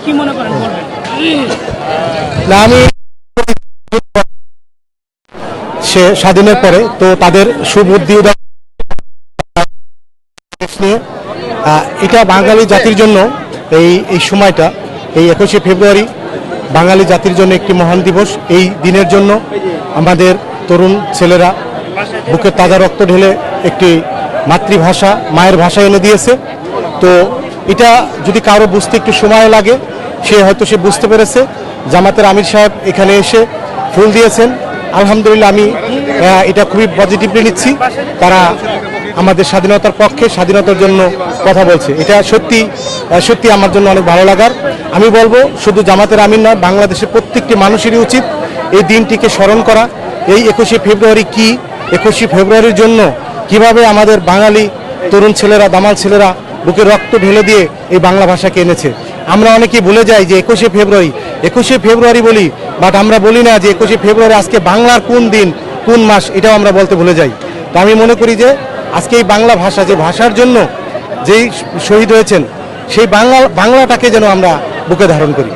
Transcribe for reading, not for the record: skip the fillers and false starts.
কি মনে করেন বলবেন? না, আমি সে স্বাধীনের পরে তো তাদের সুবুদ্ধি এটা বাঙালি জাতির জন্য এই সময়টা, এই 21শে ফেব্রুয়ারি বাঙালি জাতির জন্য একটি মহান দিবস। এই দিনের জন্য আমাদের তরুণ ছেলেরা বুকের তাজা রক্ত ঢেলে একটি মাতৃভাষা, মায়ের ভাষা এনে দিয়েছে। তো এটা যদি কারো বুঝতে একটু সময় লাগে, সে হয়তো সে বুঝতে পেরেছে। জামাতের আমির সাহেব এখানে এসে ফুল দিয়েছেন, আলহামদুলিল্লাহ আমি এটা খুবই পজিটিভলি নিচ্ছি। তারা আমাদের স্বাধীনতার পক্ষে, স্বাধীনতার জন্য কথা বলছে, এটা সত্যি সত্যি আমার জন্য অনেক ভালো লাগার। আমি বলবো শুধু জামাতের আমির নয়, বাংলাদেশের প্রত্যেকটি মানুষেরই উচিত এই দিনটিকে স্মরণ করা। এই 21শে ফেব্রুয়ারি কি, 21শে ফেব্রুয়ারির জন্য কিভাবে আমাদের বাঙালি তরুণ ছেলেরা, দামাল ছেলেরা বুকে রক্ত ঢেলে দিয়ে এই বাংলা ভাষাকে এনেছে। আমরা অনেকেই ভুলে যাই যে 21শে ফেব্রুয়ারি বলি, বাট আমরা বলি না যে 21শে ফেব্রুয়ারি আজকে বাংলার কোন দিন, কোন মাস, এটাও আমরা বলতে ভুলে যাই। তো আমি মনে করি যে আজকে এই বাংলা ভাষা, যে ভাষার জন্য যেই শহীদ হয়েছেন, সেই বাংলাটাকে যেন আমরা বুকে ধারণ করি।